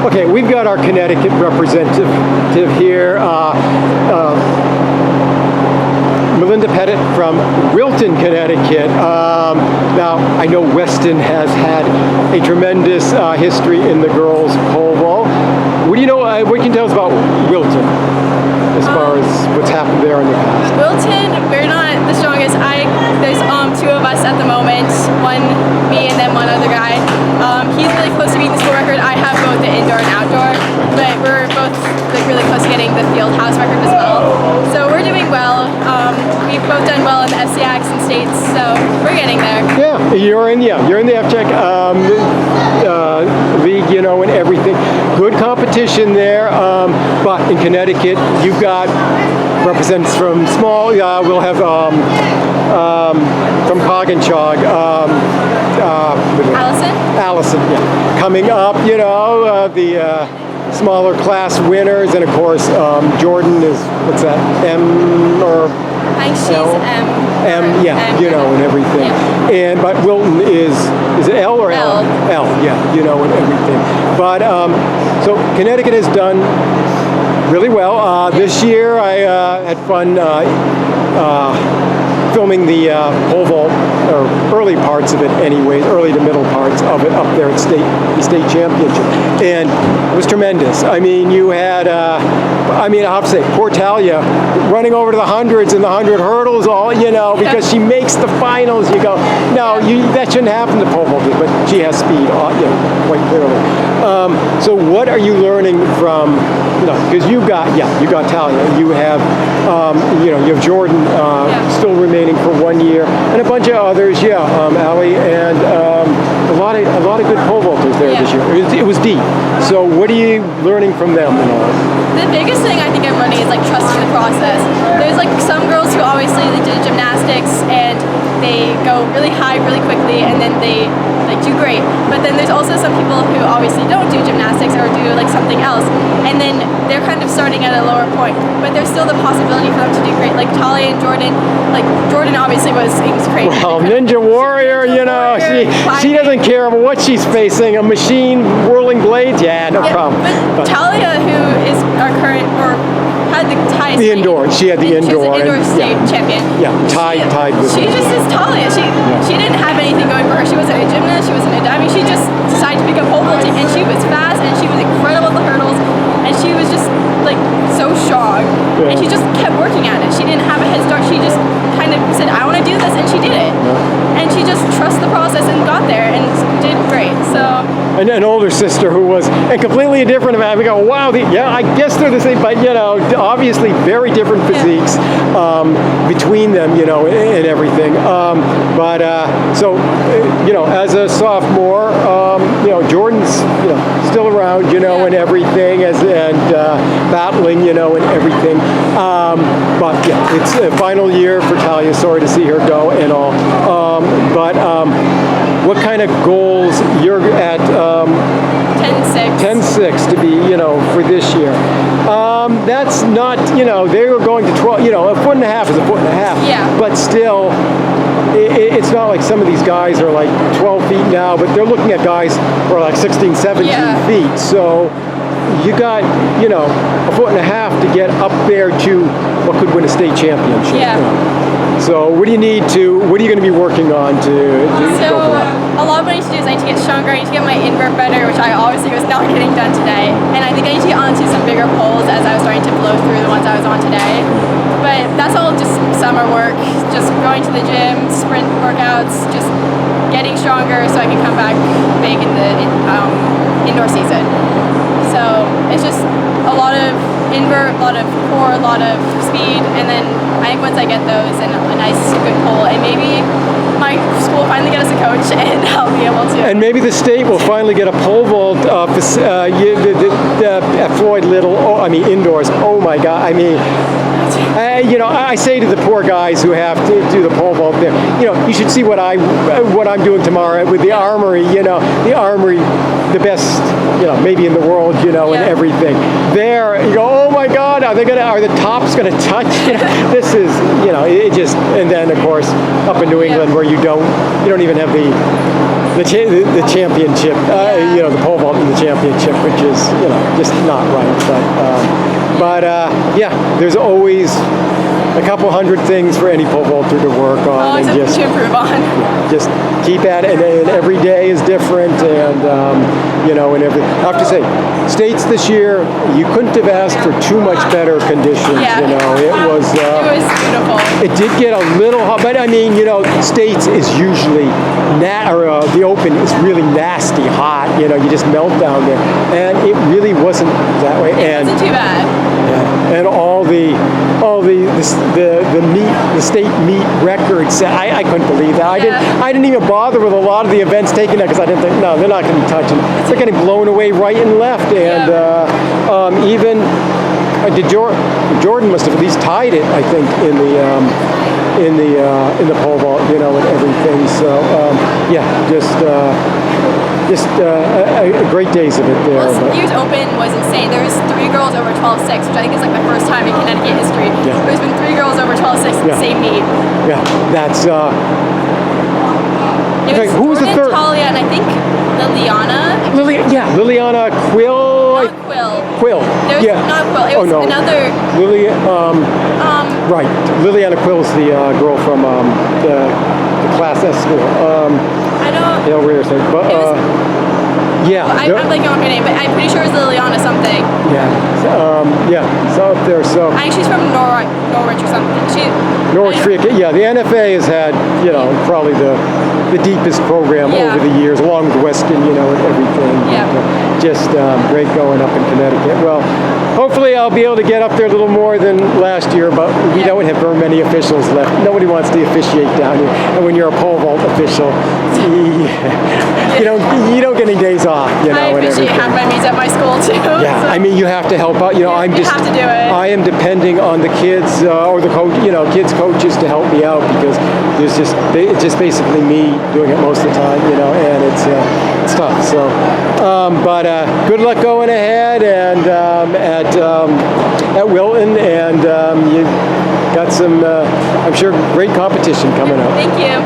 Okay, we've got our Connecticut representative here. Melinda Pettit from Wilton, Connecticut. Now, I know Weston has had a tremendous history in the girls' pole vault. What do you know? What can you tell us about Wilton as far as what's happened there in the past? Wilton, we're not the strongest. There's two of us at the moment. One me and then one other guy. He's really close to beating the school record. I have both the indoor and outdoor, but we're both like really close to getting the field house record as well. So we're doing well. We've both done well in the HVFC Soph, so we're getting there. Yeah, you're in the FCheck league, you know, and everything. Good competition there, but in Connecticut, you've got representatives from small. We'll have from Coggin-Chog. Allison, yeah, coming up. You know, the smaller class winners, and of course Jordan is what's that? M or I think she's L? M, yeah, M, you know, and everything. Yeah. And but Wilton is it L or L? L, yeah, you know, and everything. But so Connecticut has done really well. This year I had fun filming the pole vault, or early parts of it anyways, early to middle parts of it up there at the state championship. And it was tremendous. I mean, you had, I have to say, poor Talia running over to the hundreds and the 100 hurdles, all, you know, because she makes the finals. You go, no, that shouldn't happen to pole vaulting, but she has speed, you know, quite clearly. So what are you learning from, you know, because you got Talia, you have, you know, you have Jordan still remaining for 1 year, and a bunch of others, Allie, and a lot of good pole vaulters there this year. It was deep. So what are you learning from them? The biggest thing I think I'm learning is like trusting the process. There's like some girls who obviously they did gymnastics and they go really high really quickly and then they like do great. But then there's also some people who obviously don't do gymnastics or do like something else, and then they're kind of starting at a lower point. But there's still the possibility for them to do great. Like Talia and Jordan. Like Jordan obviously was crazy. Well, Ninja Warrior, you know, she doesn't care about what she's facing. A machine, whirling blades, no problem. But Talia, who is our current or had the highest. The indoor, she had the indoor. She's an indoor state champion. Yeah, tied with. She just is Talia. She didn't have anything going for her. She wasn't a gymnast. She wasn't a diving. She just decided to pick up pole vaulting, and she was fast, and she was incredible at the hurdles, and she was just like so strong, and she just kept working at it. She didn't have a head start. She just kind of said, "I want to do this," and she did it. And she just trusted the process and got there and did great. So. And an older sister who was completely different. We go, wow, I guess they're the same, but you know, obviously very different physiques between them, you know, and everything. So, you know, as a sophomore, you know, Jordan's, you know, still around, you know, and everything, and battling, you know, and everything. But yeah, it's a final year for Talia. Sorry to see her go and all. What kind of goals you're at? 10-6 to be, you know, for this year. That's not, you know, they were going to 12. You know, a foot and a half is a foot and a half. Yeah. But still, it's not like some of these guys are like 12 feet now, but they're looking at guys who are like 16, 17 feet. So you got, you know, a foot and a half to get up there to what could win a state championship. Yeah. You know. So what are you going to be working on to So go for that? a lot of what I need to do is I need to get stronger, I need to get my invert better, which I obviously was not getting done today. And I think I need to get onto some bigger poles as I was starting to blow through the ones I was on today. But that's all just summer work, just going to the gym, sprint workouts, just getting stronger so I can come back big in the indoor season. So it's just a lot of invert, a lot of core, a lot of speed, and then I think once I get those and a nice good pole, and maybe my school will finally get us a coach and I'll be able to. And maybe the state will finally get a pole vault at Floyd Little, indoors. Oh my God, you know, I say to the poor guys who have to do the pole vault there, you know, you should see what I'm doing tomorrow with the Armory, you know, the Armory the best, maybe in the world, and Yeah. everything. There, you go, oh my God, are the tops gonna touch? This is, it just, and then of course up in New England where you don't even have the championship, the pole vault in the championship, which is, just not right. But there's always a couple hundred things for any pole vaulter to work on, Always and something to improve on. just keep at it, and every day is different, and and everything. I have to say, States this year, you couldn't have asked for too much better conditions. Yeah. It was beautiful. it did get a little hot, but I mean, States is usually the Open is really nasty hot. You just melt down there, and it really wasn't that way. It wasn't too bad. And all the state meet records. I couldn't believe that. I didn't even bother with a lot of the events taking that because I didn't think, no, they're not going to be touching. They're getting blown away right and left, and even Jordan must have at least tied it, I think, in the pole vault, and everything. So great days of it there. Well, this year's Open was insane. There was 3 girls over 12.6, which I think is like the first time in Connecticut history. Yeah. There's been 3 girls over 12.6 in the same meet. Yeah, that's. It was who was the third? Talia, and I think Liliana. Liliana Quill. Not Quill. Quill. There was not Quill. It was another. Right. Liliana Quill's the girl from the Class S school. I don't. Dale Rear, but I'm blanking on her name, but I'm pretty sure it was Liliana something. So up there. So I think she's from Norwich or something. Norwich Free. Yeah, the NFA has had probably the deepest program over the years, along with Weston, and everything. Just great going up in Connecticut. Well, hopefully I'll be able to get up there a little more than last year, but we don't have very many officials left. Nobody wants to officiate down here, and when you're a pole vault official, you don't get any days off. I appreciate half my meets at my school too. Yeah, so. I mean, you have to help out. You have to do it. I am depending on the kids or the coach, kids coaches to help me out, because it's just basically me doing it most of the time, and it's tough. So, but good luck going ahead and at Wilton, and you got some, I'm sure, great competition coming up. Thank you.